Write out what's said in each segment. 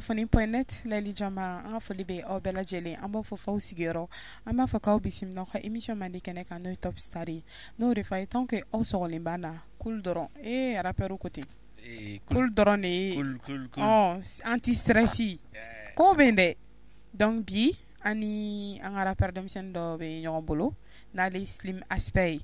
kunnafoni.net Lali Jama an ka foli bɛ aw bɛɛ lajɛlen an b'a fɔ faw sigiyɔrɔ an b'a fɔ k'aw bisimila ka émission mandi kɛnɛ kan n'o ye Top Star ye n'o de fa ye tant que aw sɔgɔlen b'an na cool dɔrɔn rappeur ko ten cool dɔrɔn de ye cool anti stress ko bɛ yen dɛ donc bi ani an ka rappeur denmisɛnnin dɔ bɛ ɲɔgɔn bolo n'ale Slim Aspect ye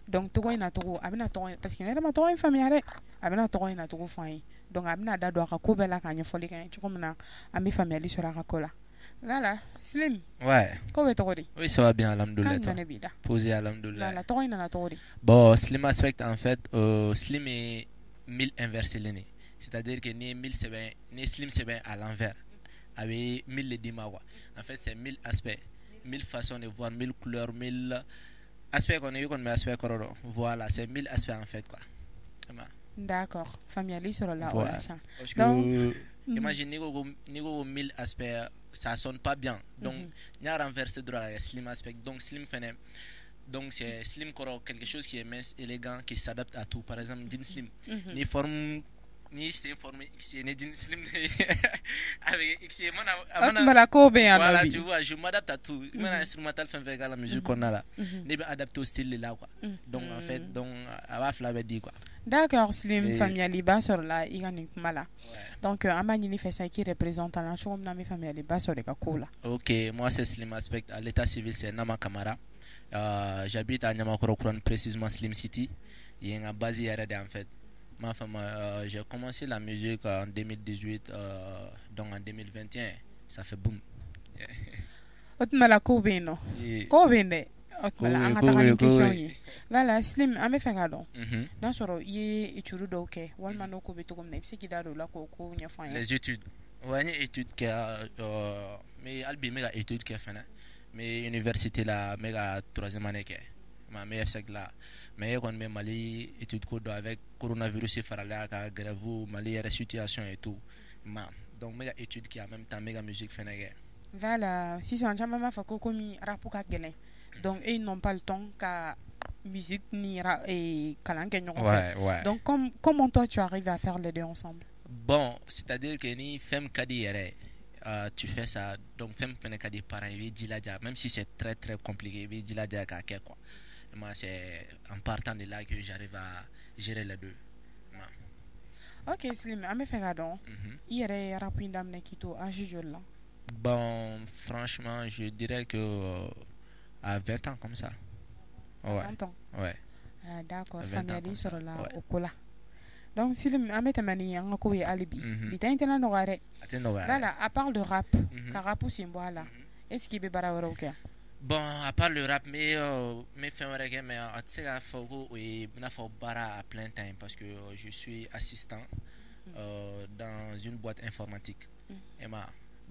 donc tɔgɔ in na cogo a bɛna tɔgɔ parce que ne yɛrɛ ma tɔgɔ in faamuya dɛ a bɛna tɔgɔ in na cogo fɔ an ye donc a bɛna da don a ka ko bɛɛ la k'a ɲɛfɔli kɛ cogo min na an bɛ faamuyali sɔrɔ a ka ko la voilà Slim ko bɛ tɔgɔ di oui ça va bien alhamdoulilah kan jumɛn b'i da posé alhamdoulilah voilà tɔgɔ in nana tɔgɔ di bon Slim Aspect en fait Slim est 1000 inversé l'année c'est-à-dire que ni 1000 sɛbɛn ni Slim sɛbɛn à l'envers a bɛ 1000 le d'i ma quoi en fait c'est 1000 aspects 1000 façons de voir 1000 couleurs 1000 aspects qu'on a eu comme aspect cororo voilà c'est 1000 aspects en fait quoi d'accord faamuyali sɔrɔ la voilà. Donc imagine nigo 1000 aspects ça sonne pas bien donc il y a renversé droit Slim Aspect donc Slim fait donc c'est Slim corps quelque chose qui est mince élégant qui s'adapte à tout par exemple jean Slim ni forme ni c'est formé XC ni jean Slim avec XC voilà tu vois je m'adapte à tout maintenant instrumental fait avec la musique qu'on a là ni bien adapté au style là quoi donc en fait donc à va flaver dit quoi d'accord Slim faamuyali b'a sɔrɔ la i ka nin kuma la donc an b'a ɲini fɛ sa qui représente la cogo min na an bɛ faamuyali ba sɔrɔ i ka ko la ok moi c'est Slim Aspect à l'état civil c'est Nama Kamara j'habite à Niamakoro Kouran précisément Slim City il y a une base hier en fait ma femme j'ai commencé la musique en 2018 donc en 2021 ça fait boum o tuma la ko bɛ yen nɔ ko bɛ yen dɛ o tuma la an ka taga ni question ye voilà Slim an bɛ fɛ k'a dɔn n'a sɔrɔ i ye étude dɔw kɛ walima n'o ko bɛ cogo min na i bɛ se k'i da don o la k'o ko ɲɛfɔ an ye les études ouais ni étude kɛ mais hali bi n bɛ ka étude kɛ fana mais université la n bɛ ka troisième année kɛ ma me FSEC la mais kɔni bɛ Mali étude ko dɔn avec coronavirus farala ka grève Mali yɛrɛ situation et tout ma donc n bɛ ka étude kɛ en même temps n bɛ ka musique fana kɛ voilà sisan caman b'a fɔ ko komi rap ka gɛlɛn donc ils n'ont pas le temps ka musique ni kalan kɛ ɲɔgɔn fɛ donc comment toi tu arrives à faire les deux ensemble bon c'est-à-dire que ni fɛn ka di yɛrɛ tu fais ça donc fɛn fɛnɛ ka di parents i bɛ jilaja même si c'est très très compliqué i bɛ jilaja k'a kɛ quoi moi c'est en partant de là que j'arrive à gérer les deux ok Slim an bɛ fɛ k'a dɔn i yɛrɛ ye rap in daminɛ k'i to âge joli la bon franchement je dirais que à 20 ans comme ça 20 ans ouais d'accord faamuyali sɔrɔ la o ko la donc Slim an bɛ tɛmɛ ni an ka ko ye hali bi bi ta in tɛna nɔgɔya dɛ voilà à part le rap ka rap sen bɔ a la est-ce que i bɛ baara wɛrɛw kɛ bon à part le rap mais fɛn wɛrɛ kɛ mais a tɛ se k'a fɔ ko o ye i n'a fɔ baara à plein temps parce que je suis assistant dans une boîte informatique et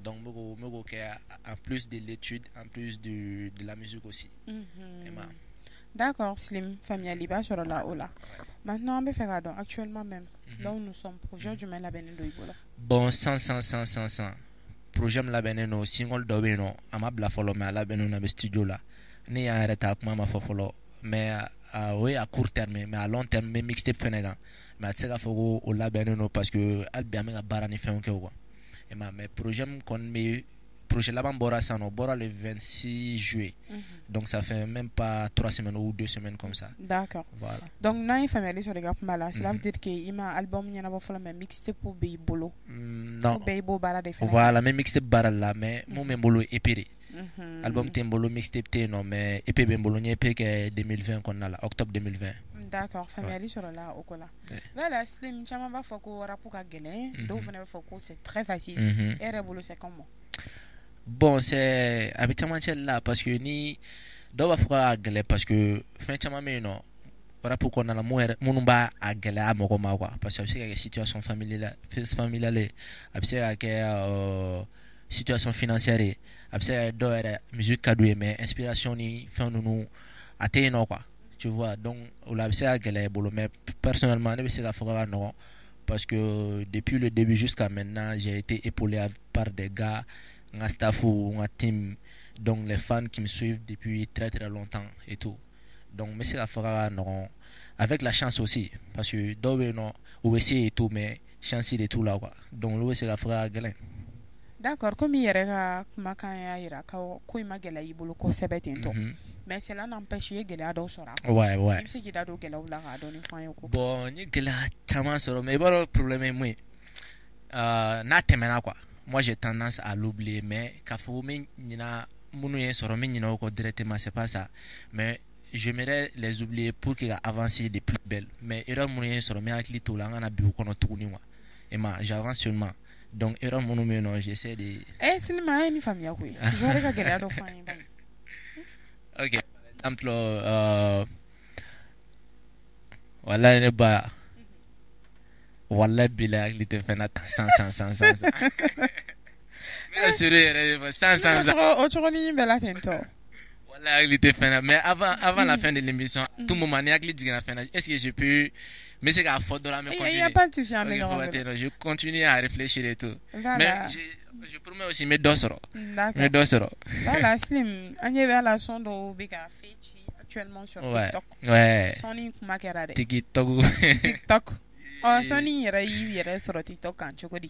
donc me go kɛ en plus de l'étude en plus de la musique aussi d'accord Slim faamuyali b'a sɔrɔ la o la maintenant an bɛ fɛ k'a dɔn actuellement même là où nous sommes projet jumɛn labɛnnen don i bolo bon sans projet min labɛnnen no single dɔ bɛ yen nɔ a ma bila fɔlɔ mais a labɛnnen no a bɛ studio la ne y'an yɛrɛ ta kuma ma fɔ fɔlɔ mais o ye à court terme mais à long terme n bɛ mixtape fɛnɛ kan mais a tɛ se k'a fɔ ko o labɛnnen no parce que hali bi an bɛ ka baara ni fɛnw kɛ quoi mais projet min kɔni bɛ projet laban bɔra sisan nɔ bɔra le 26 juillet donc ça fait même pas 3 semaines ou 2 semaines comme ça d'accord voilà donc n'an ye faamuyali sɔrɔ i ka kuma la cela veut dire que i ma album ɲɛnabɔ fɔlɔ mais mixtape bɛ i bolo non bɛɛ i b'o baara de fɛnɛ voilà mais mixtape baara la mais mun bɛ n bolo EP de album tɛ n bolo mixtape tɛ yen nɔ mais EP bɛ n bolo n ye EP kɛ 2020 kɔnɔna la octobre 2020 d'accord faamuyali sɔrɔ la o ko la voilà Slim caman b'a fɔ ko rap ka gɛlɛn dɔw fana b'a fɔ ko c'est très facile e yɛrɛ bolo c'est comment bon c'est a bɛ camancɛ la parce que ni dɔw b'a fɔ k'a gɛlɛn parce que fɛn caman bɛ yen nɔ rap kɔnɔna la minnu b'a gɛlɛya mɔgɔ ma quoi parce que a bɛ se ka kɛ situation familiale a bɛ se ka kɛ situation financière ye a bɛ se ka kɛ dɔw yɛrɛ musique ka d'u ye mais inspiration ni fɛn ninnu a tɛ yen nɔ quoi tu vois donc o la a bɛ se ka gɛlɛya i bolo mais personnellement ne bɛ se k'a fɔ k'a ka nɔgɔn parce que depuis le début jusqu'à maintenant j'ai été épaulé par des gars un staff ou un team donc les fans qui me suivent depuis très très longtemps et tout donc mais c'est la fois non avec la chance aussi parce que dɔw bɛ yen nɔ u bɛ se et tout mais chance de tout là quoi donc olu bɛ se ka fɔ ka gɛlɛn d'accord comme i yɛrɛ ka kumakan y'a yira ko i ma gɛlɛya i bolo kosɛbɛ ten tɔ mais cela n'empêche i ye gɛlɛya dɔw sɔrɔ a ouais ouais i bɛ se k'i da don gɛlɛyaw la k'a dɔɔni fɔ an ye ko bon n ye gɛlɛya caman sɔrɔ mais i b'a dɔn problème ye mun ye n'a tɛmɛna quoi moi j'ai tendance à l'oublier mais k'a fɔ ko n bɛ ɲina minnu ye sɔrɔ n bɛ ɲina o kɔ directement c'est pas ça mais j'aimerais les oublier pour qu'ils avancent de plus belle mais erreur minnu ye sɔrɔ n bɛ hakili t'o la an kana bi o kɔnɔ tuguni quoi et ma j'avance seulement donc erreur minnu bɛ yen nɔ j'essaie de Silima a ye nin faamuya koyi joueur ka gɛlɛya dɔ fɔ an ye bani ok par exemple wallahi ne ba wallahi bila hakili tɛ fɛn na tan san mais sérieux yɛrɛ de fɔ san o cogonin bɛɛ la ten tɔ wallahi hakili tɛ fɛn na mais avant la fin de l'émission tout moment ni hakili jiginna fɛn na est-ce que je peux n bɛ se k'a fɔ dɔrɔn an bɛ continuer il y a pas de souci an bɛ ɲɔgɔn bolo je continue à réfléchir et tout voilà. mais je promets aussi n bɛ dɔ sɔrɔ d'accord n bɛ dɔ sɔrɔ voilà Slim an ɲɛ bɛ ala son dɔw bɛ ka feci actuellement sur TikTok ouais sɔnni kuma kɛra dɛ TikTok sɔnni yɛrɛ y'i yɛrɛ sɔrɔ TikTok kan cogo di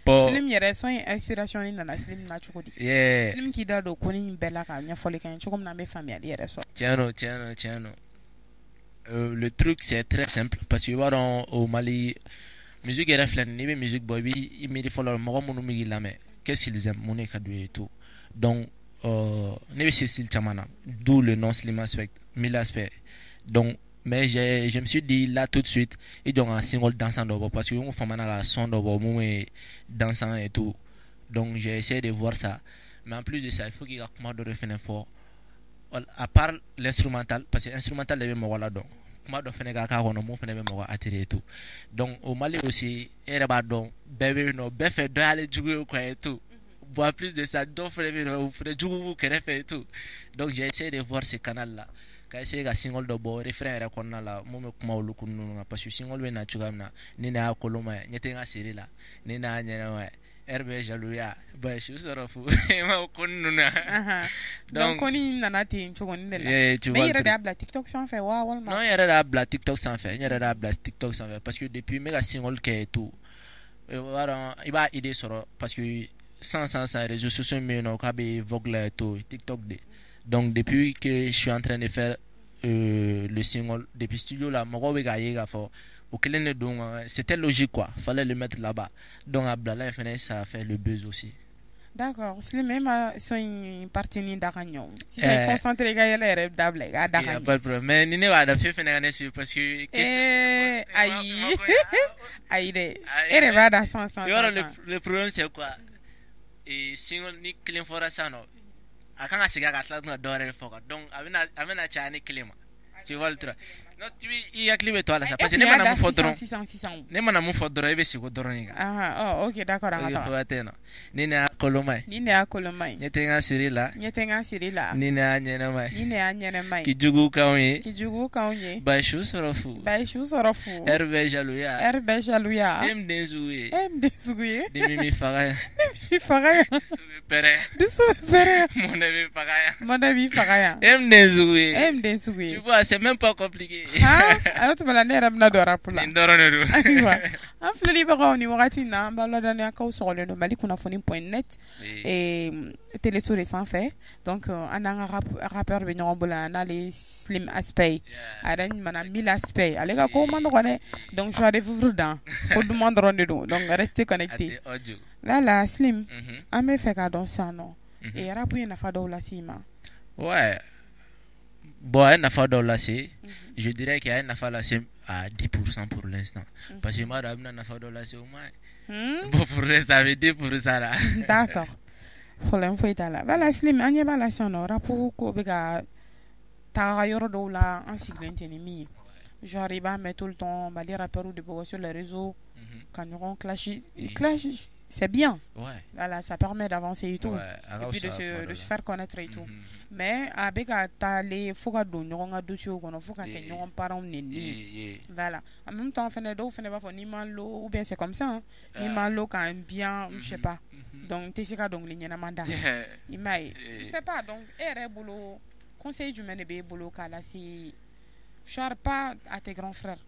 bon Slim yɛrɛ sɔn inspiration nana Slim na cogo di Slim k'i da don ko nin bɛɛ la ka ɲɛfɔli kɛ cogo min na an bɛ faamuyali yɛrɛ sɔrɔ tiens non le truc c'est très simple parce que au Mali musique est reflet ni be musique boy bi mi di follow mo mo mi lamé qu'est-ce qu'ils aiment mon ka et tout donc ne be Cécile Chamana d'où le nom Slim Aspect mille aspects donc mais je me suis dit là tout de suite et donc un single dansant d'abord parce que on fait maintenant son d'abord moi dansant et tout donc j'ai essayé de voir ça mais en plus de ça il faut qu'il y ait comment de refaire fort à part l'instrumental parce que l'instrumental devait me voilà donc comment de faire ka hono mo fene be mo attirer et tout donc au Mali aussi era ba donc bébé no be fait de aller jouer quoi et tout voir plus de ça donc faire no faire jouer que fait et tout donc j'ai essayé de voir ce canal là ka essayer ga single do bo refrain era konna la mo me kuma ulu kunu parce que single be na chugamna ni na koloma nyete nga série là ni na nyana wa herbe jalouya ba je sera fou ma konnuna donc koni nana tin chogoni de la mais yere da bla TikTok sans faire wa wal non yere da bla TikTok sans faire yere da bla TikTok sans faire parce que depuis mega single que et tout voilà il va idée sur parce que sans réseaux sociaux mais non ka be vogue et tout TikTok de donc depuis que je suis en train de faire le single depuis studio là mo go be ga yega fo donc c'était logique quoi fallait le mettre là-bas donc à Blala ça a fait le buzz aussi d'accord Slim même son partie ni dakanyo si c'est concentré ga yele dable ga dakanyo pas de problème mais ni ne va da fait na ne parce que aïe de ere va da sans le problème c'est quoi et single ni clean for ça non akanga siga ga tla na dore foka donc amena chani clima tu vois le truc non tu y a clivé toi là ça parce que ne mana mu fodron ne mana mu fodron e be sigo doron ga oh ok d'accord attends ni na kolomai nyete nga sirila ni na nyena mai kijugu kaunye ba shu sorofu herbe jalouya em denzuye de mimi fagaya de pere mon ami fagaya em denzuye tu vois c'est même pas compliqué alors tu me l'as na dora pula ndorone do an filali bagaw ni wagati na bala dani akaw sogole no malikuna.net et télé sur les sans fait donc an an rappeur be ñoo bula na les Slim Aspect adan mana 1000 aspects ale ga ko man ko ne donc je vais vivre dans ko du monde ronde do donc restez connectés là Slim ame fait ka don ça non et rapu na fa do la sima ouais bon nafa do la c'est je dirais qu'il y a une nafa là c'est à 10% pour l'instant parce que moi d'abord nafa do la c'est au moins bon pour le ça veut dire pour ça là d'accord problème faut être là voilà Slim anya bala sono rapu ko be ga ta yoro do la en cycle mi j'arrive à mettre tout le temps bah les rappeurs ou de boire sur les réseaux quand on clash c'est bien ouais voilà ça permet d'avancer et tout et puis de se faire connaître et tout mais avec les faut do ñonga dossier ko faut ka ñonga parents ni voilà en même temps fene do fene ba fo ni man lo ou bien c'est comme ça ni man lo quand bien je sais pas donc t'es ka donc li ñena manda imay je sais pas donc ere bolo conseil du mene be bolo kala si char pas à tes grands frères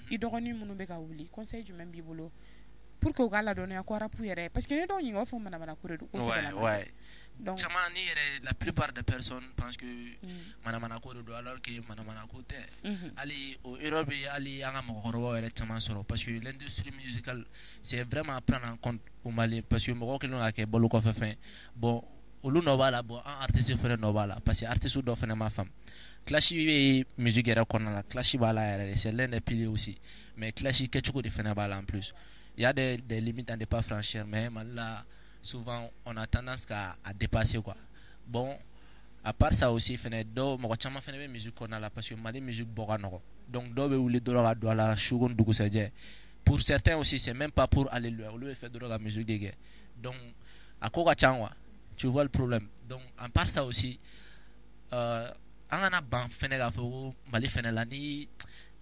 i dogoni munu be ka wuli conseil du même bi bolo pour que gala donner à quoi pour yere parce que les dons ils font mana kure do ouais donc chamani la plupart des personnes pensent que mana ko do alors que mana ko te ali au Europe ali anga mo horobo ele chama soro parce que l'industrie musicale c'est vraiment à prendre en compte au Mali parce que mo ko no ake bolu ko fe bon olu no bala bon un artiste fere no bala parce que artiste do fene ma femme Clashi musique era konna Clashi bala era c'est l'un des piliers aussi mais Clashi quelque de fene bala en plus il y a des limites à ne pas franchir mais là souvent on a tendance à dépasser quoi bon à part ça aussi fene do mo chama fene musique konna la parce que Mali musique boga no donc do be wuli do la do la shugon dugu seje pour certains aussi c'est même pas pour aller loin le fait de la musique des gars donc à quoi changwa tu vois le problème donc à part ça aussi angana ban fene ga fo Mali fene la ni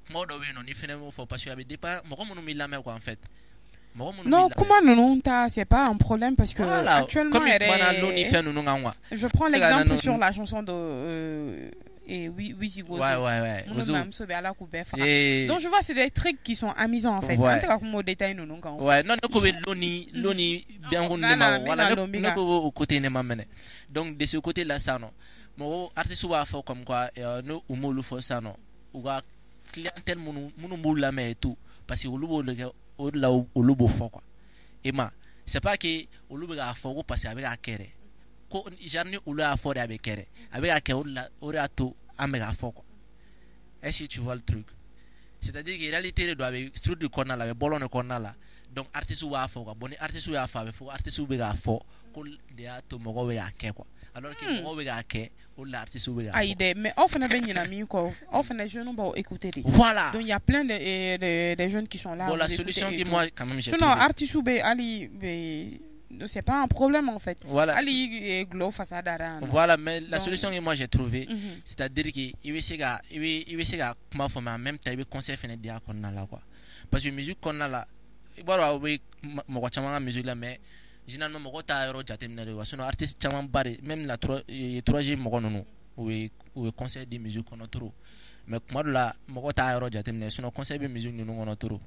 mo do we no ni fene mo fo parce que abi pas mo ko mo mi la me quoi en fait non comment non c'est pas un problème parce que voilà, actuellement je prends l'exemple sur la chanson de et oui ouais donc je vois c'est des trucs qui sont amusants en fait ouais non ko loni bien voilà ne ko au côté ne mamene donc de ce côté là ça non mo artiste wa fo comme quoi no umolu fo ça non ou ga clientèle munu mbula mais tout parce que au-delà au lobo fort quoi et c'est pas que au lobo a fort parce avec a kéré ko jarni ou la fort avec kéré avec a kéré au rato amega fort quoi est-ce que tu vois le truc c'est-à-dire que réalité doit avec sur du corner là bolon de corner là donc artiste ou a fort quoi bon artiste ou a fort faut artiste ou a fort ko de ato mo go a kéré quoi alors que mo go a kéré l'artiste ou mais enfin les jeunes vont écouter voilà donc il y a plein de jeunes qui sont là bon la solution que moi quand même j'ai sinon artiste ou ali c'est pas un problème en fait voilà ali glow façadara voilà mais la solution que moi j'ai trouvé c'est-à-dire que il veut se comment faire en même temps il veut conseil faire dia konna là quoi parce que musique konna là baro we mo ko chama musique là mais généralement mo ko ta yoro jatem na rewa sinon artiste chama bari même la 3G mo ko non ou conseil de musique kono trop mais comment là mo ko ta yoro jatem na sinon conseil de musique non kono trop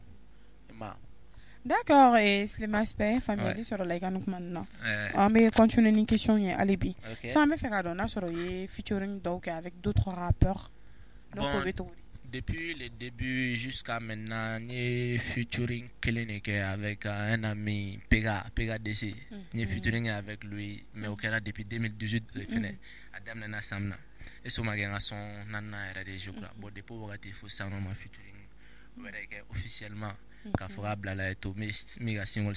d'accord et c'est l'aspect familial sur la ganou maintenant on va continuer une question y alibi ça me fait cadona sur y featuring donc avec d'autres rappeurs donc depuis le début jusqu'à maintenant ni featuring clinique avec un ami Pega DC ni featuring avec lui mais au Canada depuis 2018 le fini Adam Nana Samna et so magenga son nana era je crois bon depuis wakati faut ça non ma featuring ouais officiellement ka fera blala et tout mais méga single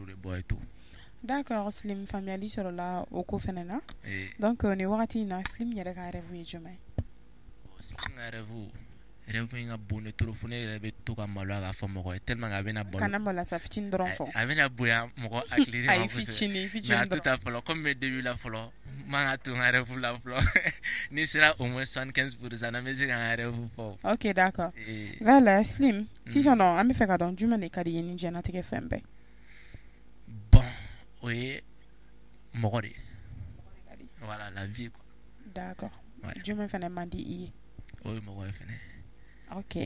le boy et tout d'accord Slim family sur la oko fenena donc on est wakati na Slim yere ka rêve jamais Slim rêve rêve bonne trop fone rêve tout comme malo ga fo moko tellement ga bena bon kana mala sa fitin dron fo avena boya moko akli ay fitini mais tout à fait comme début la folo manga tout rêve la folo ni sera au moins 75% na musique en rêve fo OK d'accord voilà Slim si son nom ami fait cadon du mané kadi ni jana teke fembe bon oui moko voilà la vie quoi d'accord du me fait mandi oui moko fait OK.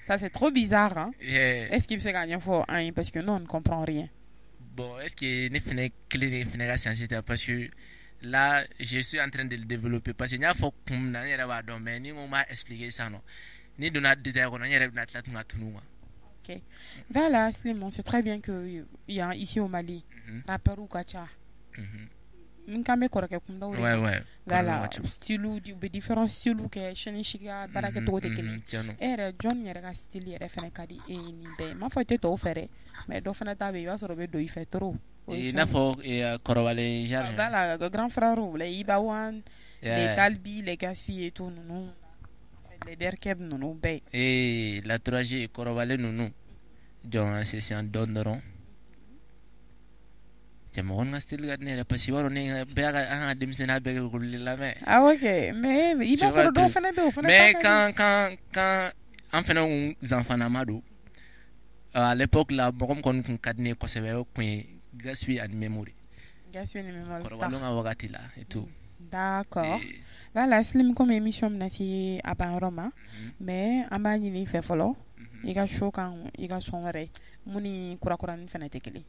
Ça c'est trop bizarre hein. Est-ce qu'il se gagne fort hein parce que nous on ne comprend rien. Bon, est-ce que ne fene clé la science parce que là je suis en train de le développer parce que il y a faut comme na yera ba do mais ni on m'a expliqué ça non. Ni de notre détail on yera na tlat na tunuma. OK. Voilà, Slim, c'est très bien que il y a ici au Mali rappeur ou kacha. Nkame korake kumda uri voilà style du différents styles que cheni shiga baraka to te kini era John yere ga style yere fene kadi e ni be ma fa te to fere mais do fana tabe yo so be do ife trop e na fo e korowale jar voilà grand frère ou les ibawan les talbi les gaspi et tout non les derkeb non be et la 3G korowale non John c'est un donneron mo on style gadne parce que waro ne be aga demsena be ko la mais OK mais il va se do fana be o fana mais quand en fait nos enfants amado à l'époque là bokom kon kadne ko sebe ko gaspi and memory ça wakati là et tout d'accord voilà Slim comme émission na ci aba Roma mais amani ni fait follow il ga show kan il ga son ré muni kurakurani fana tɛ kelen.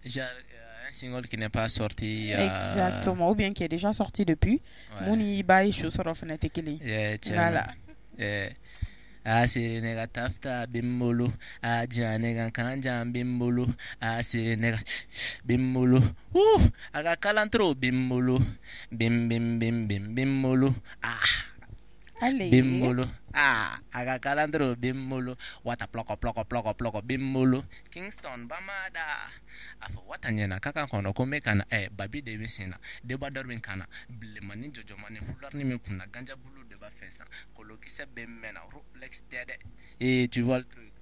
Genre, un single qui n'est pas sorti. Exactement, ou bien qui est déjà sorti depuis. Ouais. Muni ba ishu soro fana tɛ kelen. Voilà. Asiri nega tafta bimbulu, aja nega kanja bimbulu, asiri nega bimbulu. Aga kalantro bimbulu, bim bim bim bim bimbulu. Allez. Bimbulu. Aga kalandro bimbulu. Wata ploko bimbulu. Kingston bamada. Afo wata nyena kaka kono kome kana babi debi sina. Deba dormin kana. Bilemani jojo mani fular ni mekuna ganja bulu deba fesa. Koloki se bemmena Rolex dede. Et tu vois le truc.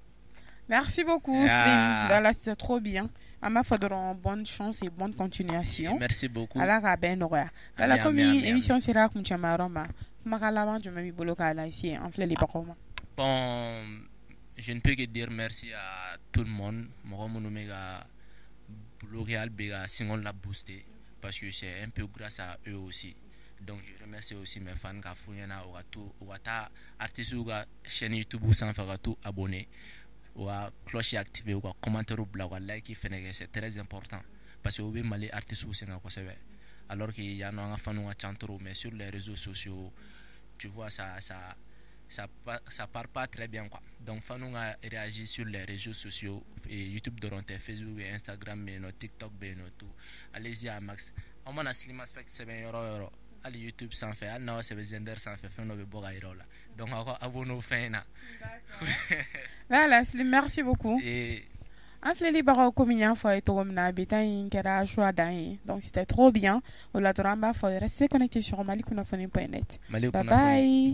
Merci beaucoup Slim. Voilà, c'est trop bien. Ama faudra bonne chance et bonne continuation. Merci beaucoup. Ala ka ben noya. Voilà comme émission sera comme chamaroma. Makalaban je me boloka là ici en fait les parents. Bon, je ne peux que dire merci à tout le monde. Moi mon omega bloqué bega singon la booster parce que c'est un peu grâce à eux aussi. Donc je remercie aussi mes fans qui fouillena ou ta artiste ou chaîne YouTube sans faire tout abonné ou cloche activé ou commentaire ou blog ou like c'est très important parce que vous mali artiste ou c'est alors qu'il y a un fan ou un chantero mais sur les réseaux sociaux tu vois ça part pas très bien quoi. Donc fan a réagi sur les réseaux sociaux et YouTube Doronte, Facebook et Instagram et no TikTok et no tout. Allez-y à max. On m'a Slim Aspect 7 €. Allez YouTube sans faire, non c'est Zender sans faire, fait no be boga là. Donc abonnez-vous fin na. Voilà, Slim, merci beaucoup. Et en fait les barreaux comme il faut être comme na bétain kera choix d'un. Donc c'était trop bien. On l'a trop faut rester connecté sur malikunaphone.net. Bye bye.